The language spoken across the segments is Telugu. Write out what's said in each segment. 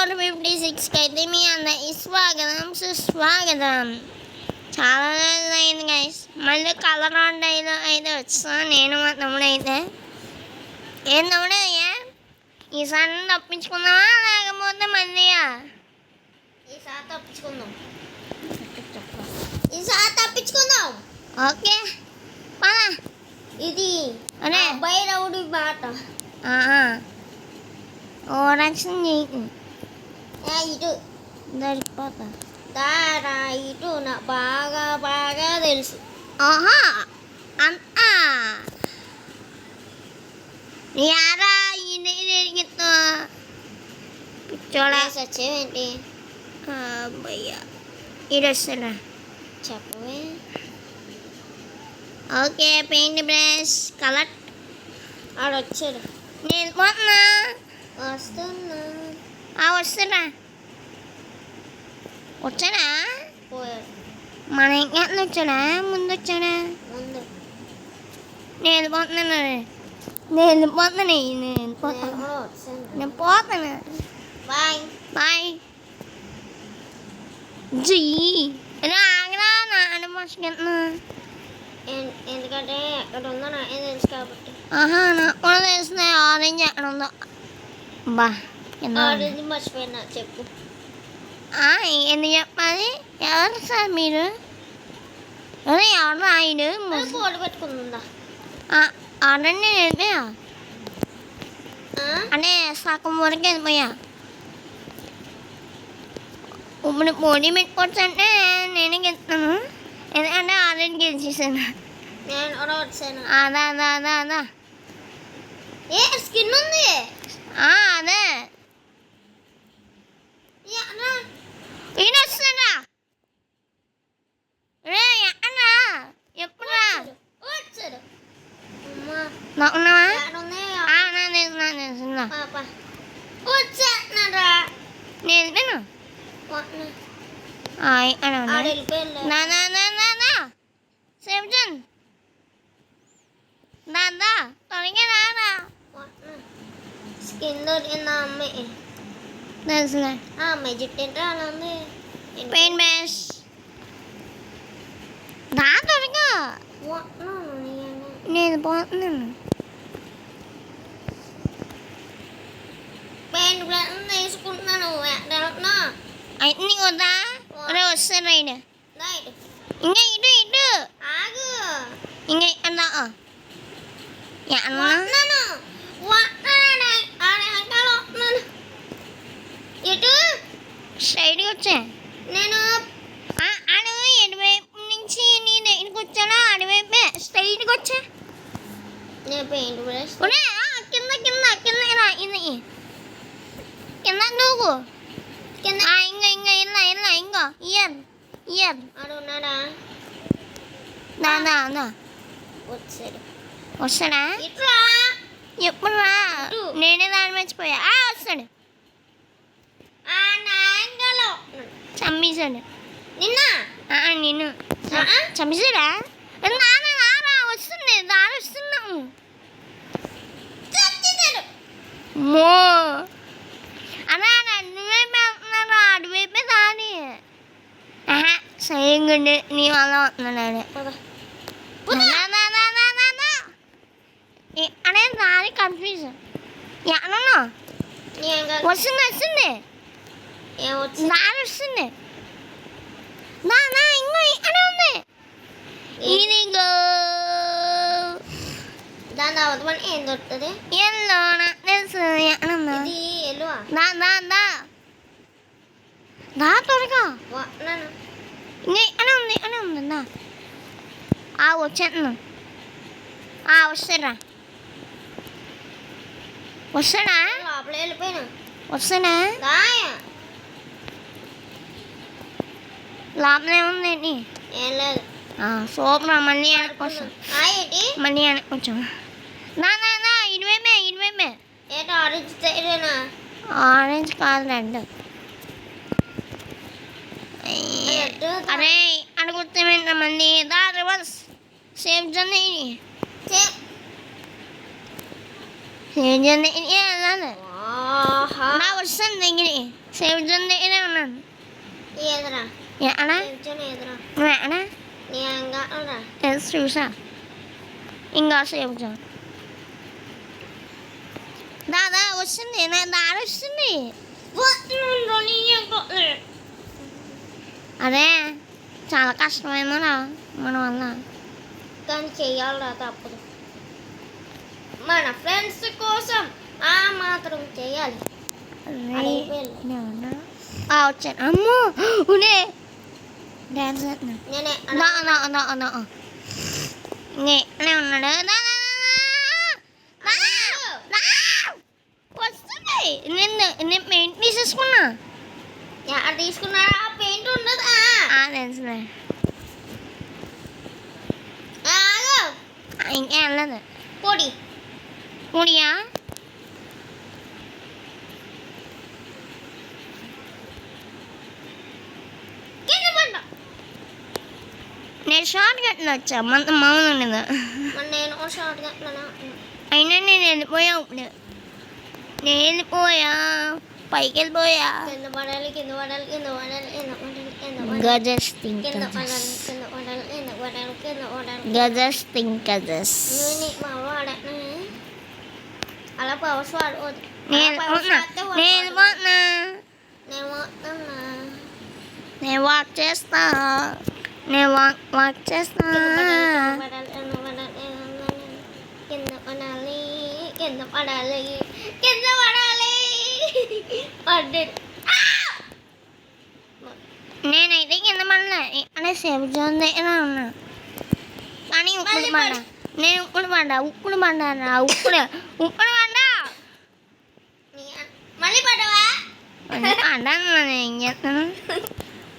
456కి అయితే మీ అందరికి స్వాగతం సుస్వాగతం. చాలా రోజులు అయింది గైస్. మళ్ళీ కలర్ డైలో అయితే వచ్చాను నేను మా తమ్ముడు అయితే. ఏం తమ్ముడు అయ్యా ఈసారి తప్పించుకుందామా లేకపోతే మళ్ళీయా? ఈసారి తప్పించుకుందాం. ఓకే పద. ఇది అదే బైరవుడి బాట. ఓ రక్షణ చేయకు. ఇటు దొరికిపోతా. దారా ఇటు నాకు బాగా తెలుసు. ఆహా అంతా యారా ఇది తిరిగితో పిచ్చోడా వచ్చేవేంటి? అబ్బయ్యా ఇది వస్తున్నా చెప్పవే. ఓకే పెయింట్ బ్రష్ కలర్ ఆడొచ్చాడు. నేను పోతున్నా. వస్తున్నా వచ్చాడా? పోయాడు. మన ఇంట్లో వచ్చాడా ముందు వచ్చాడా? ముందు. నేను పోతున్నాను బాయ్ జీ ఆగరా నాన్న మోసుకెళ్తున్నా. ఎందుకంటే ఎక్కడ ఉందో నాకేం తెలుసు కాబట్టి. నాకు కూడా తెలుస్తున్నాయి ఆరెంజ్ ఎక్కడ ఉందో. బా ఆరెంజ్ మర్చిపోయినా చెప్పు. ఎందుకు చెప్పాలి? ఎవరు సార్ మీరు? ఎవరు ఆయన బోర్డు పెట్టుకుందా? ఆడండి వెళ్ళిపోయా అంటే సగం వరకు వెళ్ళిపోయా. ఇప్పుడు పోటీ పెట్టుకోవచ్చు అంటే నేనే గెలుస్తాను. ఎందుకంటే ఆల్రెడీ గెలిచేసాను. అదా ఏ స్కిన్ ఉంది. అదే ఈయన వస్తాడా? రే అన్నా ఎప్పుడా నాకున్నావా? నేను వెళ్ళిపోయాను. సేవజన్ దాదా త్వరగా రారా. స్కిన్ దొరికిందా అమ్మాయి? తెలుసులే. అమ్మాయి జుట్టు ఏంటో అలా ఉంది. పెయింట్ బ్రష్ దా త్వరగా. నేను పోతున్నాను. పెయింట్ బ్రష్ తీసుకుంటున్నాను. అయితే నీకు వద్దా? వస్తాను రైడ్. ఇంకా ఇటు ఆగు. ఇంకా అన్నా ఇటు సైడ్కి వచ్చా నేను. ఎటువైపు నుంచి నీ దగ్గరికి వచ్చానా అటువైపే స్ట్రైట్కి వచ్చా. నేను పెయింట్ బ్రష్ కింద దూకు కింద. ఇంకా ఇయర్ అడుగున్నాడా? దాదా వస్తాడా? ఎప్పుడు రా? నేనే దాని మర్చిపోయా. వస్తాడు. చంపేశాడు నిన్ను చంపేశాడా? నారా వస్తుంది దాని వస్తున్నాము. మో అన్నా నువ్వైపే వస్తున్నారా? అటువైపే దాని సైగుండి నీ వల్ల వస్తున్నాడు. అనే దాని కన్ఫ్యూజన్ వస్తుంది దాని వస్తుంది. ఇంకో ఇక్కడే ఉంది. ఇదిగో దాని అవతల ఏం దొరుకుతుంది? ఎల్లో నాకు తెలుసు. దా త్వరగా. ఇంకా ఇక్కడే ఉంది దా. వచ్చేస్తున్నాను. వస్తాడా? లోపల వెళ్ళిపోయినా. వస్తాడా? లోపలే ఉంది. ఏం లేదు. సూపర్. మళ్ళీ వెనక్కొచ్చాం. మళ్ళీ వెనక్కొచ్చాం. ఇటువైపే ఏంటి? ఆరెంజ్ సైడేనా? ఆరెంజ్ కాదు రెడ్. అరే అడుగుతామేంట మళ్ళీ. దా reverse safe journey. Safe journey వెళ్ళాలి. ఆహా నా వస్తాను దగ్గరికి సేవ్ జోన్ దగ్గరే ఉన్నాను ఏదరా ఎక్కడా ఏదరా నువ్వు ఎక్కడా నీ అంగారా ఎస్ చూసా ఇంకా సేవ్ జోన్ దాదా వస్తుంది నా దారి వస్తుంది అదే చాలా కష్టమేమోరా మన వల్ల కానీ చెయ్యాలరా తప్పదు మన ఫ్రెండ్స్ కోసం ఆ మాత్రం చెయ్యాలి వచ్చాను అమ్మో ఉనే డ్యాన్స్ నేనే ఉన్నాడు వస్తుంది నేను పెయింట్ తీసేసుకున్నా తీసుకున్నారా పెయింట్ ఉండదా తెలుసులే ఆగు. ఇంకా వెళ్ళదు పొడి పొడియా కింద పడ్డా నేను షార్ట్ కట్టిన వచ్చా మన మామూలు ఉండదు మరి నేను షార్ట్ కట్టినా అయినా నేను వెళ్ళిపోయా ఇప్పుడు నేను వెళ్ళిపోయా పైకి వెళ్ళిపోయా కింద పడాలి కింద పడాలి కింద పడాలి కింద పడాలి కింద పడాలి గజస్ థింక్ కింద పడాలి కింద పడాలి కింద పడాలి కింద పడాలి గజస్ థింక్ గజస్ నేను బాగా వాడాను అలా పవర్స్ వాడవద్దు నేను పోతున్నా నేను పోతున్నా నేను వాక్ చేస్తా నేను వాక్ చేస్తా కింద పడాలి కింద పడాలి కింద పడాలి పడ్డాడు నేనైతే కింద పడలే అనే సేవ్ జోన్ దగ్గర ఉన్నా కానీ ఉప్పుడు పడ్డా నేను ఉప్పుడు పడ్డా ఉప్పుడు పడ్డా మళ్ళీ పడ్డావా పడ్డాను నేను ఏం చేస్తాను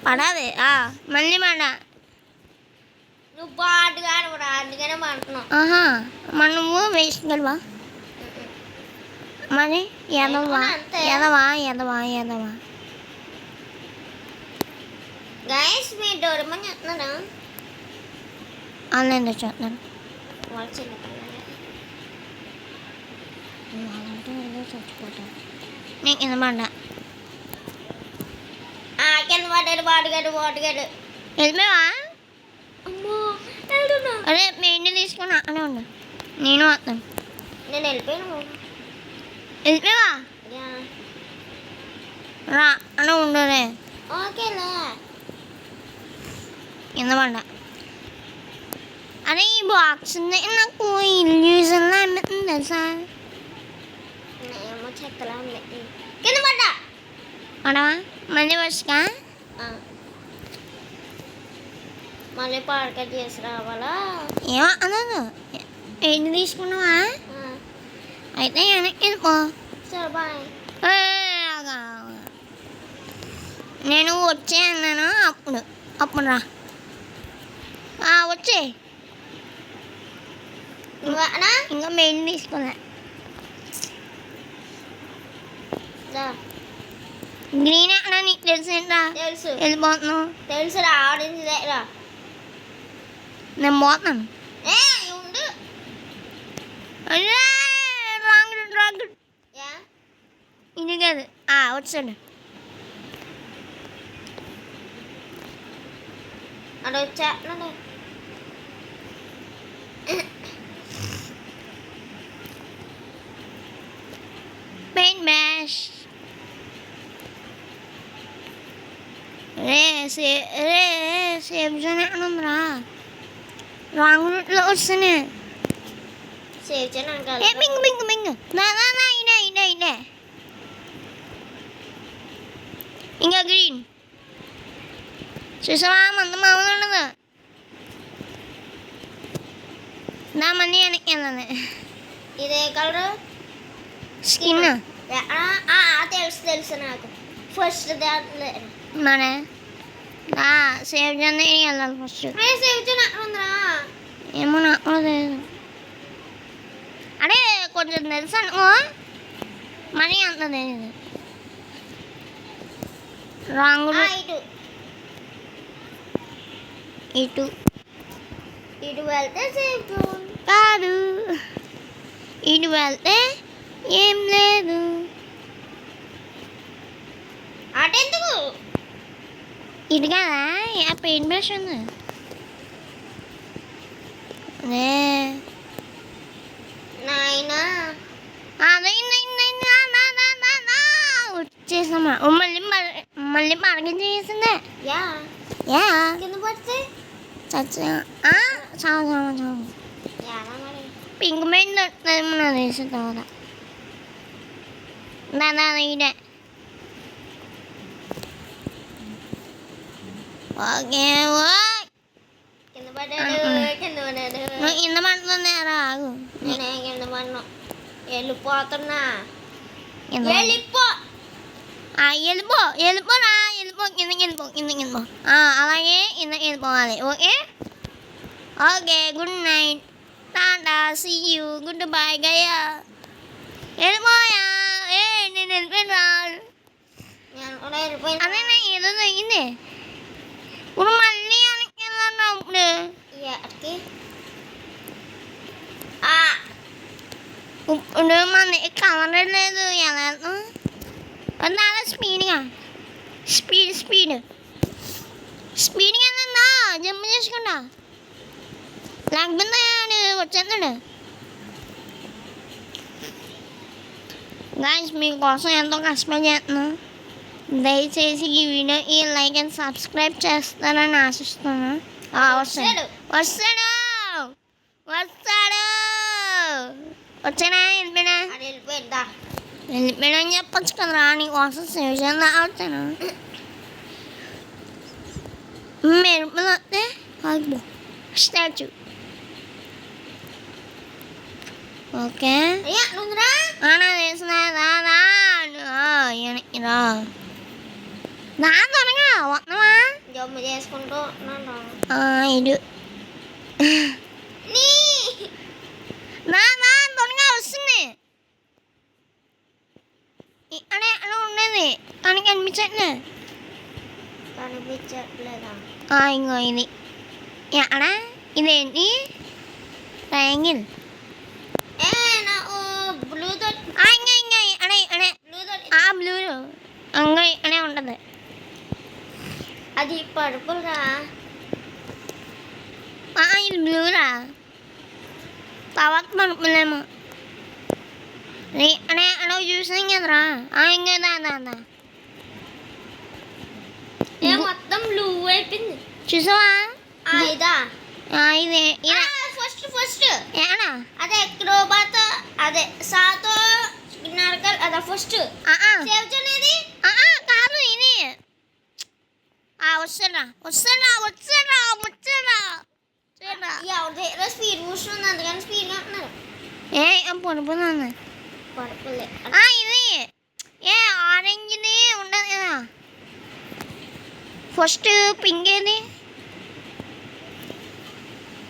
పడాలి మళ్ళీ పడ్డా నువ్వు పాటుగా అందుకనే పడుతున్నావు ఆహా మరి నువ్వు వేస్ట్ గలవా మరి ఎదవా ఎదవా ఎదవా ఎదవా గైస్ మీ డోరేమోన్ చెప్తున్నారా ఆన్లైన్లో చూస్తున్నాను వాళ్ళు చిన్నపిల్లలే వాళ్ళంటే ఏదో చచ్చిపోతాను నేను కింద పడ్డా కింద పడ్డాడు బాటుగాడు వెళ్ళిపోయావా అమ్మో వెళ్తున్నా అదే పెయింట్ తీసుకుని అక్కడే ఉన్నా నేను వస్తాను నేను వెళ్ళిపోయాను వెళ్ళిపోయావా రా అలా ఉండరే ఓకేలే కింద పడ్డా అరే ఈ బాక్స్ ఉంది నాకు ఇల్యూజన్లా అనిపిస్తుంది తెలుసా ఏమో చెత్తలా ఉంది కింద పడ్డా పడవా మళ్ళీ వచ్చా మళ్ళీ పాడకట్ చేసి రావాలా ఏమో అనదు ఏంటి తీసుకున్నావా అయితే వెనక్కి వెళ్ళిపో సరే బాయ్ నేను వచ్చే అన్నాను అప్పుడు రా వచ్చే ఇంకా మెయిన్ తీసుకోలే గ్రీన్ అన్నా నీకు తెలిసేంట్రా తెలుసు వెళ్ళిపోతున్నావు తెలుసురా ఆరెంజ్ రా నేను పోతున్నాను ఉండు రాంగ్ ఇది కాదు వచ్చాడు అక్కడ వచ్చా పెయింట్ మ్యాష్ రే సేఫ్ జోన్ ఉందిరా రాంగ్ రూట్లో వస్తానే సేవ్ చేయడానికి మింగ్ ఇదే ఇంకా గ్రీన్ చూసావా మంద మామూలు ఉండదు నా మనీ వెనక్కి వెళ్ళాలి ఇదే కలరు స్కిన్ తెలుసు నాకు ఫస్ట్ దాంట్లో మన సేవ్ జోన్ వెళ్ళాలి ఫస్ట్ సేవ్ చేయరా ఏమో నాకు కూడా తెలియదు అడే కొంచెం తెలుసు అనుకో మనీ అంత తెలియదు రాంగులు ఇటు వెళ్తే సేఫ్ జోన్ కాదు ఇటు వెళ్తే ఏం లేదు అటెందుకు ఇటు కదా ఆ పెయింట్ బ్రష్ ఉంది అదే నాయనా వచ్చేసామా మళ్ళీ మళ్ళీ మార్గం చేసిందే యా యా కింద పడితే చచ్చా చావు చావు చావు యానా మరి పింక్ పెయింట్ నాకు వేసిన తర్వాత దాదా ఇదే ఓకే కింద పడ్డాడు కింద పడ్డాడు నువ్వు కింద పడుతుంది రాగు నేనే కింద పడినా వెళ్ళిపోతున్నా కింద వెళ్ళిపో వెళ్ళిపో వెళ్ళిపోరా వెళ్ళిపో కిందకి వెళ్ళిపో కిందకి వెళ్ళిపో అలాగే కిందకి వెళ్ళిపోవాలి ఓకే ఓకే గుడ్ నైట్ టాటా సీ యూ గుడ్ బై గయా వెళ్ళిపోయా నేను వెళ్ళిపోయినా నేను కూడా వెళ్ళిపోయినా అదే నా ఏదో తగ్గింది ఇప్పుడు మళ్ళీ వెనక్కి వెళ్ళాను ఇప్పుడు ఎక్కడికి ఇప్పుడు మన కలర్ లేదు ఎలా వెళ్తాం చాలా స్పీడ్గా స్పీడ్గా వెళ్ళందా జంప్ చేసుకుంటా లేకపోతే వచ్చేస్తాడు గాయస్ మీకోసం ఎంతో కష్టపడి చేస్తున్నాను దయచేసి ఈ వీడియోకి లైక్ అండ్ సబ్స్క్రైబ్ చేస్తారని ఆశిస్తున్నాను వస్తాడు వస్తాడు వస్తాడు వచ్చానా వెళ్ళిపోయినా అది వెళ్ళిపోయిందా వెళ్ళిపోయినా అని చెప్పచ్చు కదరా నీకోసం సేవ్ చేద్దాం అవుతాను మెరుపులు వస్తే ఆగిపో స్టాచ్యూ ఓకే అయ్యా నువ్వురా నా వేసిన దాదా రా దా త్వరగా వస్తున్నావా జమ్ము చేసుకుంటూ ఉన్నాను ఇడు నీ నా త్వరగా వస్తుంది అనే అలా ఉండేది కానీ కనిపించట్లే కనిపించట్లేదా ఇంకో ఇది ఎక్కడ ఇదేంటి ట్రయాంగిల్ ఏ నాకు బ్లూ దట్ ఇంకా ఇంకా అడే అడే బ్లూ దట్ బ్లూ ఇంకా అనే ఉంటుంది అది పర్పుల్ రా ఇది బ్లూరా తర్వాత పడుకులేమో అనే అలా చూసాం కదరా ఇంకా దా ఏ మొత్తం బ్లూ అయిపోయింది చూసావా ఇదా ఇదే ఇదే ఫస్ట్ ఏనా అదే క్రోబాతో అదే సాతో నరకల్ అదే ఫస్ట్ సేవ్ చేయనేది కాదు ఇది వస్తాడా ఎవరి దగ్గర స్పీడ్ బూస్ట్ ఉంది అందుకని స్పీడ్ అంటున్నారు పడిపోతుంది పర్పుల్ ఇది ఆరెంజ్ది ఉండదు కదా ఫస్ట్ పింక్ ఏది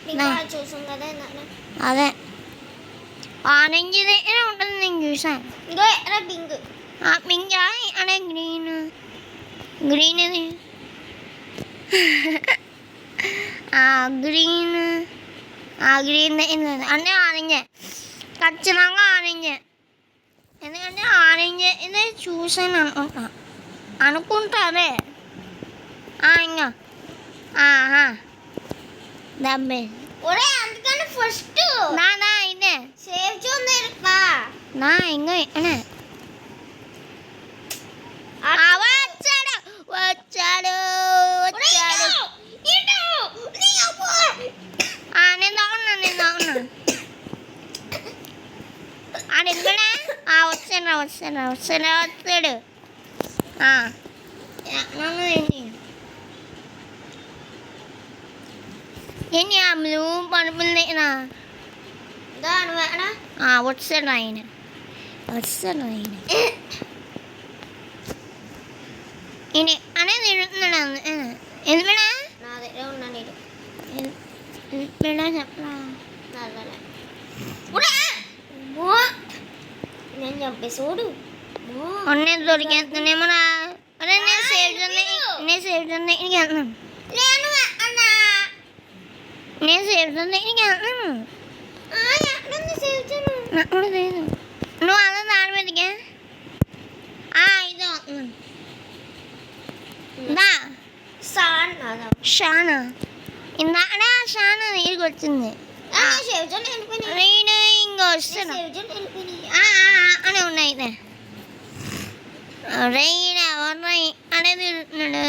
ఇంకా చూసాం కదా ఇందాక. అదే ఆరెంజ్ది ఉంటుంది నేను చూసాను ఇదో ఎర్ర పింక్ పింక్ అనే గ్రీన్ ఇది గ్రీన్ అంటే ఆరెంజే ఖచ్చితంగా ఆరెంజే ఎందుకంటే ఆరెంజ్ ఇదే చూసాను అనుకుంటా అదే ఇంకా డబ్బే ఒరే అందుకని ఫస్ట్ నా ఇదే సేవ్ చూడలేరుపా నా ఇంకా ఇక్కడే వచ్చాడు నేను తాగున్నా ఆడెక్కడా వచ్చాడు ఏంటి ఆ బ్లూ పడుపులు దాని వేడ వచ్చాడు ఆయన ఈయన అనేది తిడుతున్నాడు ఎందుకడా నా దగ్గర ఉన్నా నేను చెప్పరా నేను చంపే చూడు నేను దొరికేస్తున్నామరా అరే నేను సేవ్ చేద్దాం ఇంటికి వెళ్తున్నాను నేను సేవ్ చేద్దాం ఇంటికి వెళ్తున్నాను నాకు కూడా లేదు నువ్వు అలా దాని మీదకే ఇది వస్తున్నాను షానా ఇందాక షానా నీళ్ళకి వచ్చింది శివజన్ వెళ్ళిపోయినాయి నేను ఇంకో వస్తున్నా శివజన్ వెళ్ళిపోయినాయి అని ఉన్నాయి రైన్ ఎవరు అనేది తిరుగుతున్నాడు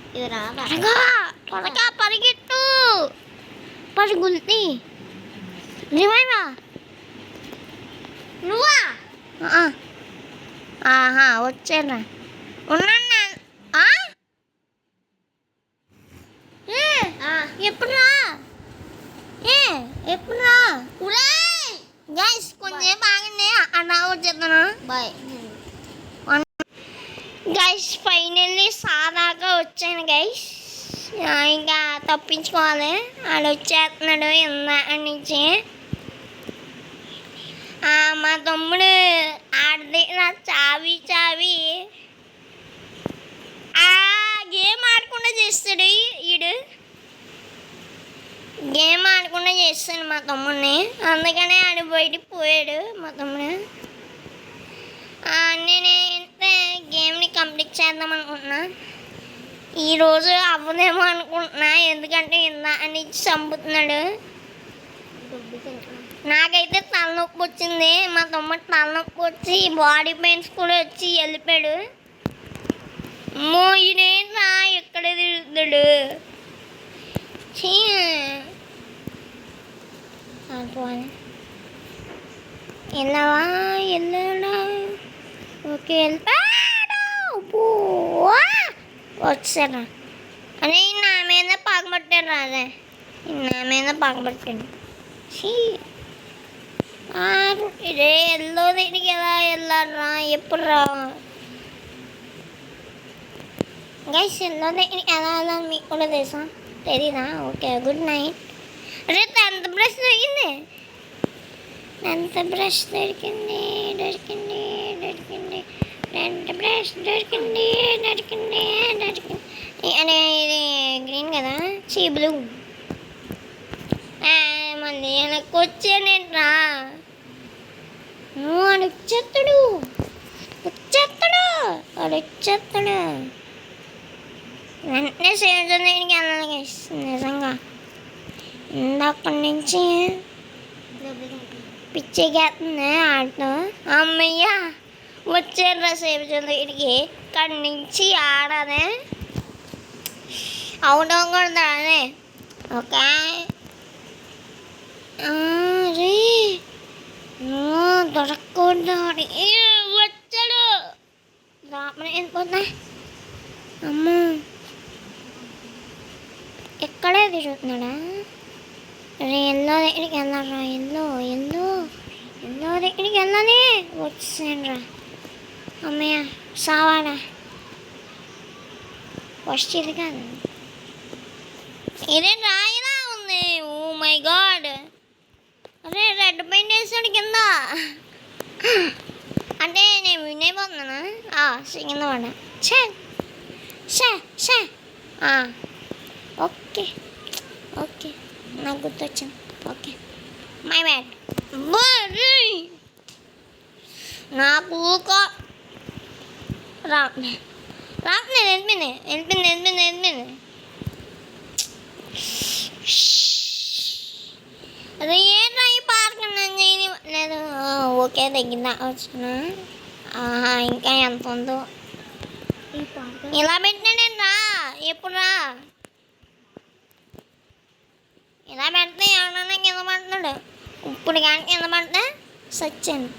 ఇది రాదా త్వరగా పరిగెట్టు పరుగుల్తి రివైవా నువ్వా ఆహా వచ్చారా ఉన్నా ఎప్పుడురా ఎప్పుడురా గైస్ కొంచెం బాగుంది అన్నా వచ్చేస్తాను బాయ్ గైస్ ఫైనల్లీ సాదాగా వచ్చాను గైస్ ఇంకా తప్పించుకోవాలి ఆడు వచ్చేస్తున్నాడు ఇందాక నుంచి మా తమ్ముడు ఆడితే నా చావి గేమ్ ఆడకుండా చేస్తాడు ఈడు గేమ్ ఆడకుండా చేస్తాడు మా తమ్ముడిని అందుకనే ఆడు బయటికి పోయాడు మా తమ్ముడు నేనైతే గేమ్ని కంప్లీట్ చేద్దాం అనుకుంటున్నా ఈరోజు అవ్వదేమో అనుకుంటున్నా ఎందుకంటే ఇందాక నుంచి చంపుతున్నాడు నాకైతే తలనొప్పి వచ్చింది మా తమ్ముడు తలనొప్పి వచ్చి బాడీ పెయిన్స్ కూడా వచ్చి వెళ్ళిపోయాడు ఇదేంట్రా ఎక్కడ తిరుగుతాడు వెళ్ళాడా ఓకే వెళ్ళిపోయాడు వచ్చారా అదే నా మీద పగబట్టాడు అదే నా మీద పగబట్టాడు ఇదే ఎల్లో దీనికి ఎలా వెళ్ళారా ఎప్పుడు రా గైస్ ఎల్లో దీనికి ఎలా వెళ్ళాలి మీకు కూడా తెలుసా తెలీదా ఓకే గుడ్ నైట్ అరే టెన్త్ బ్రష్ దొరికింది టెన్త్ బ్రష్ దొరికింది టెన్త్ బ్రష్ దొరికింది అదే ఇది గ్రీన్ కదా బ్లూ మళ్ళీ వెనక్కి వచ్చానేట్రా వాడు వచ్చేస్తాడు వెంటనే శివజన్ దగ్గరికి వెళ్ళాలి నిజంగా ఇందక్కడి నుంచి పిచ్చెక్కేస్తుంది ఆడటం అమ్మయ్య వచ్చారా శివజన్ దగ్గరికి ఇక్కడి నుంచి ఆడదే అవుట్ అవ్వకూడదు అదే ఓకే రే దొరకకూడదు వచ్చాడు లోపల వెళ్ళిపోతా అమ్మో ఎక్కడే తిరుగుతున్నాడా రే ఎల్లో దగ్గరికి వెళ్ళారా ఎల్లో దగ్గరికి వెళ్ళాలి వచ్చాను రా అమ్మయ్య సావాడా ఫస్ట్ ఇది కాదు ఇదే రాయిలా ఉంది ఓ మై గాడ్ అరే రెడ్ పెయింట్ వేసాడు కింద అంటే నేను విన్ అయిపోతున్నానా కింద పడ్డా షే ఓకే నాకు గుర్తొచ్చింది ఓకే మై బ్యాడ్ నాకు రావట్లేదు వెళ్ళిపోయింది అదే ఏంట్రా ఈ పార్క్ లేదు ఓకే తగ్గిందా వచ్చిన ఇంకా ఎంత ఉందో ఇలా పెట్టాడండి ఎప్పుడు రా ఇలా పెడితే ఎవరన్నా కింద పడుతున్నాడు ఇప్పుడు కానీ కింద పడితే సచ్చాను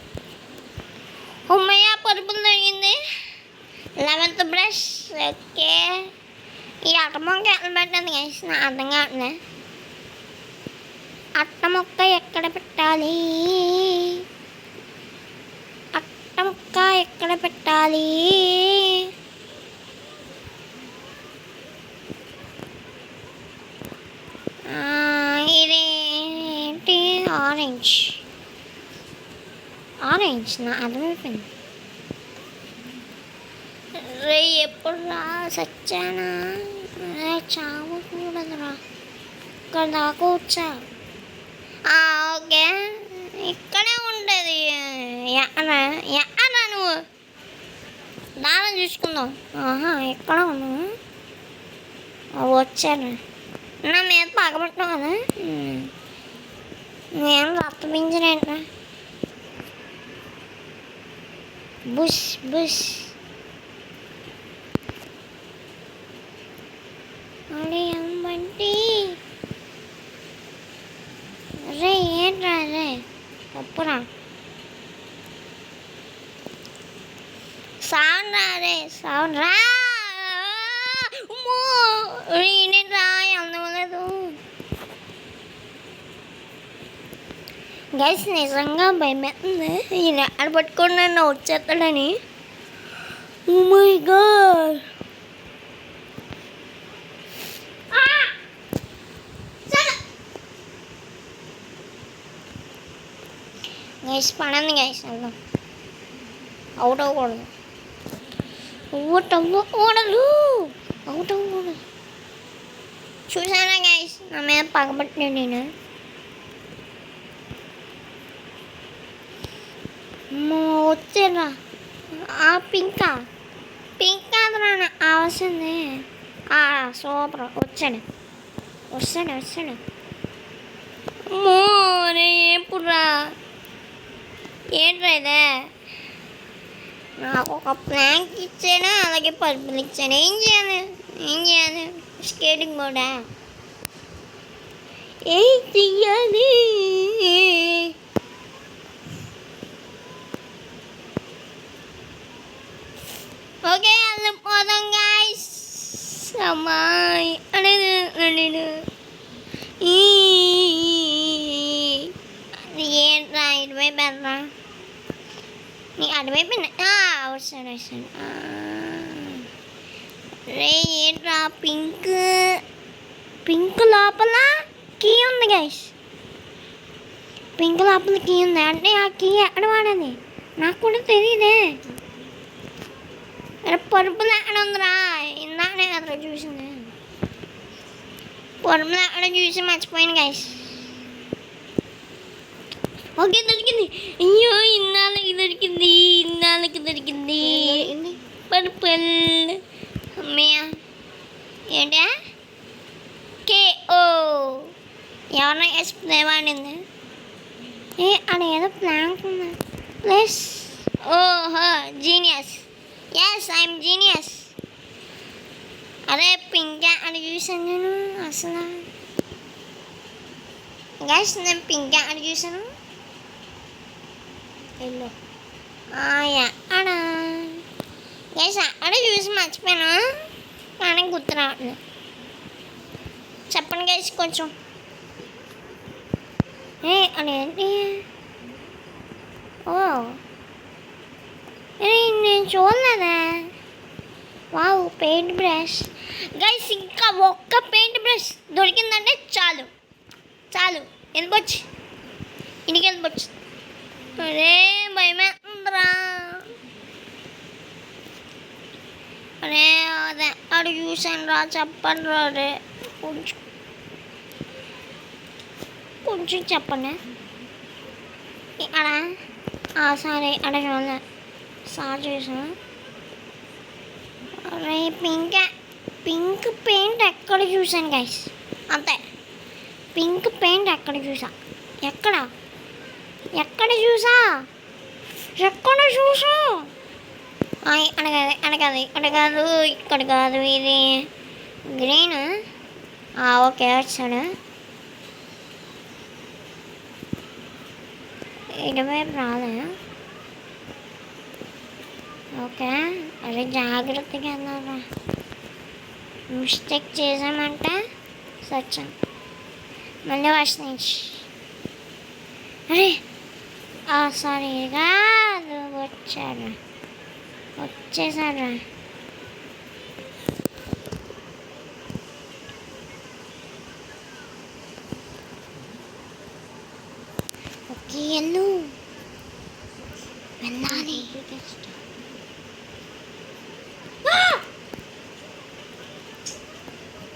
అమ్మయ్య పరుపులు తగ్గింది 11th బ్రష్ ఓకే ఈ అట్ట మొక్క ఎక్కడ పెట్టాను గైస్ నా అర్థం కావట్లే అట్ట మొక్క ఎక్కడ పెట్టాలి ఇది ఏంటి ఆరెంజ్ నా అర్థమైపోయింది రే ఎప్పుడు రా సచ్చానా చావకూడదురా ఇక్కడ దాకా వచ్చా ఓకే ఇక్కడే ఉంటుంది ఎక్కడా నువ్వు రా రాను చూసుకుందాం. ఆహా ఎక్కడ ఉన్నావు? వచ్చాను. నా మీద పగబట్టావు కదా. నేను రక్తపించలేంట్రా. బుష్ బుష్ అరే అమ్మంటి. రే ఏంట్రా రే తప్పురా. సౌండ్ రా రే సౌండ్ రా. రా అందలేదు గైస్. నిజంగా భయమేస్తుంది ఈయన అక్కడ పట్టుకొని నన్ను వచ్చేస్తాడని. Oh my God. గైస్ పడండి గైస్. వెళ్దాం. అవుట్ అవ్వకూడదు. అవుట్ అవ్వకూడదు. అవుట్ అవ్వకూడదు. చూసానా గైస్ నా మీద పగబట్టినా నేను. వచ్చేరా. ఆ పింకా కాదురా వస్తుంది. సూపర్ వచ్చాడు వస్తాడు వస్తాడు. మోరే ఎప్పుడురా. ఏంట్రా ఇదే. నాకు ఒక ప్లాంక్ ఇచ్చాను అలాగే పరుపులు ఇచ్చాను. ఏం చేయాలి స్కేటింగ్ బోర్డా. ఏం చెయ్యాలి. ఓకే వెళ్ళిపోదాం గైస్. అమ్మాయి అనేది ఏంట్రా ఇటువైపు వెళ్ళరా. నీ అటువైపు వస్తాడు. రే ఏంట్రా పింక్ లోపల కీ ఉంది గైస్. పింక్ లోపల కీ ఉంది అంటే ఆ కీ ఎక్కడ వాడాలి నాకు కూడా తెలియదే. పరుపులు ఎక్కడ ఉందిరా. ఇందాకనే కదా చూసింది. పరుపులు ఎక్కడ చూసి మర్చిపోయాను గైస్. ఓకే దొరికింది. అయ్యో ఇన్నాళ్ళకి దొరికింది పర్పుల్. అమ్మయ్య ఏంటా KO. ఎవరైనా స్ప్రే వాడింది. అక్కడ ఏదో ప్లాంక్ ఉంది ప్లస్. ఓహో జీనియస్. Yes I'm genius. అరే పింక్ అని చూసాను నేను అసలు. గైస్ నేను పింక్ అని చూసాను. ఎల్లో అక్కడ గైస్ అక్కడ చూసి మర్చిపోయాను కానీ గుర్తు రావట్లేదు. చెప్పండి గైస్ కొంచెం. అదేంటి. ఓ నేను చూడలేదా. Wow paint brush guys. ఇంకా ఒక్క పెయింట్ బ్రష్ దొరికిందంటే చాలు వెళ్ళిపోవచ్చు. ఇంటికి వెళ్ళిపోవచ్చు. అరే భయమేస్తుందిరా. అరే అదే అడు చూసాను రా. చెప్పండి రా. అరే కొంచెం చెప్పండి. అక్కడ సరే అక్కడ చూడలే సార్ చూసాను. అరే పింక్ పెయింట్ ఎక్కడ చూసాను గైస్. అంతే పింక్ పెయింట్ ఎక్కడ చూసా. ఎక్కడ చూసా అనకాదు ఇక్కడ కాదు ఇది గ్రీన్. ఓకే వచ్చాడు. ఇటువైపు రాలే. ఓకే అరే జాగ్రత్తగా వెళ్ళారా. మిస్టేక్ చేసామంటే సచ్చాం మళ్ళీ ఫస్ట్ నుంచి. అరే సారీ కాదు వచ్చేసారా. ఓకే వెళ్ళాలి.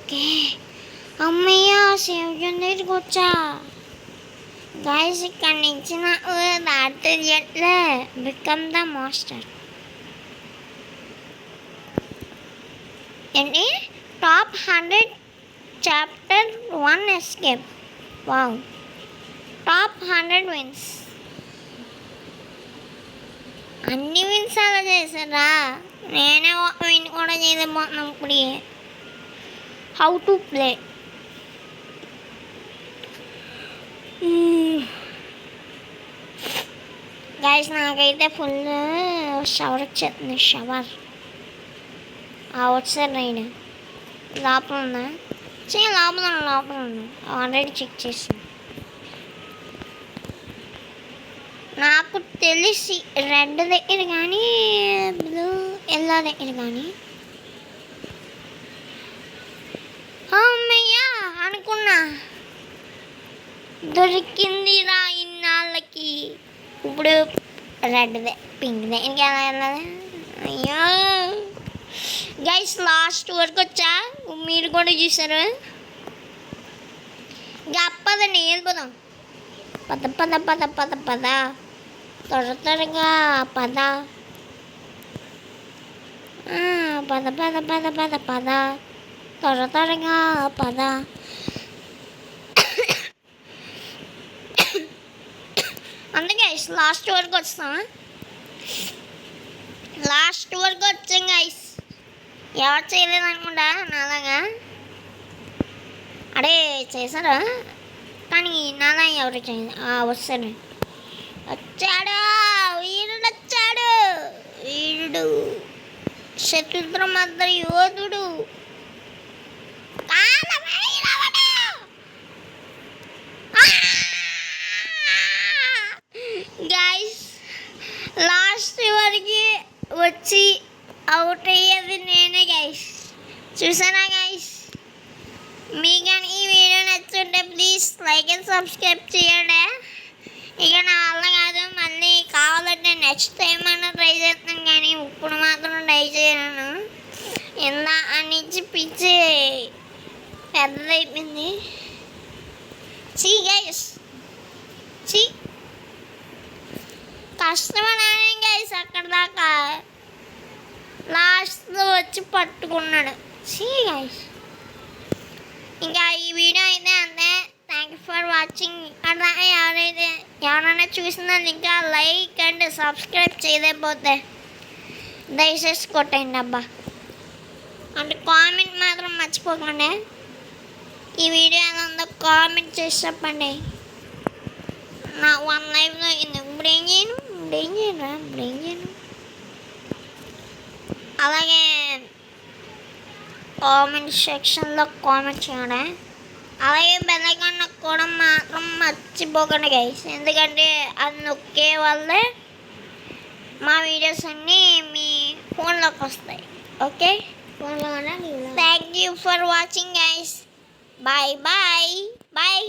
ఓకే అమ్మయ్య సేవ్ దగ్గరికి వచ్చా గైస్. ఇక్కడ నుంచి నాకు దాటి తెలియట్లే. Become the master. ఏంటి top 100 chapter 1 escape. Wow, top 100 wins. అన్ని విన్స్ అలా చేశారా? నేనే ఒక విన్ కూడా చేయలేకపోతున్నాం ఇప్పుడు. How to play. గైస్ నాకైతే ఫుల్ షవర్ వచ్చేస్తుంది. షవర్ అవుట్సైడ్ రైడ్ లోపల ఉందా? లోపల ఉన్నా ఆల్రెడీ చెక్ చేసాను. నాకు తెలిసి రెడ్ దగ్గర కానీ బ్లూ ఎల్లో దగ్గర కానీ అమ్మయ్యా అనుకున్నా. దొరికిందిరా ఇన్నాళ్ళకి. ఇప్పుడు రెడ్దే పింక్దే ఇంకెలా వెళ్ళాలి? అయ్యో గైస్ లాస్ట్ వరకు వచ్చా, మీరు కూడా చూసారు. గప్పదండి వెళ్ళిపోదాం. పద పద పద పద పద త్వరగా పద పద పద పద పద పద త్వరగా పద. అందుకే లాస్ట్ వరకు వస్తాం. లాస్ట్ వరకు వచ్చాం గైస్. ఎవరు చేయలేదు అనుకుంటా నాలాగా. అడే చేశారా? కానీ నాలా ఎవరు చేయలేదు. వచ్చాడు వీరుడు శత్రుద్ర మధ్య యోధుడు గైస్. లాస్ట్ వరకు వచ్చి అవుట్ అయ్యేది నేనే గైస్. చూసానా గైస్? మీకు కానీ ఈ వీడియో నచ్చుంటే ప్లీజ్ లైక్ అండ్ సబ్స్క్రైబ్ చేయండి. ఇక నా వల్ల కాదు, మళ్ళీ కావాలంటే నెక్స్ట్ టైం అన్నా ట్రై చేస్తాను, కానీ ఇప్పుడు మాత్రం ట్రై చేయను. ఇందా నుంచి పిచ్చి పెద్దదైపోయింది. చీ గైస్ చీ, కష్టపడాను గైస్. అక్కడ దాకా లాస్ట్లో వచ్చి పట్టుకున్నాడు. చీ గైస్. ఇంకా ఈ వీడియో అయితే అంతే. Thank you for watching. అలా ఎవరైనా చూసినా ఇంకా లైక్ అండ్ సబ్స్క్రైబ్ చేయలేకపోతే దయచేసి కొట్టండి అబ్బా. అంటే కామెంట్ మాత్రం మర్చిపోకండి. ఈ వీడియో ఎలా ఉందో కామెంట్ చేసి చెప్పండి. నా 1 లైఫ్లో ఇప్పుడు ఏం చేయను. అలాగే కామెంట్ సెక్షన్లో కామెంట్ చేయండి. అలాగే బెల్ ఐకాన్ నొక్కడం మాత్రం మర్చిపోకండి గైస్. ఎందుకంటే అది నొక్కే వల్లే మా వీడియోస్ అన్నీ మీ ఫోన్లోకి వస్తాయి. Okay, thank you for watching guys. Bye bye bye.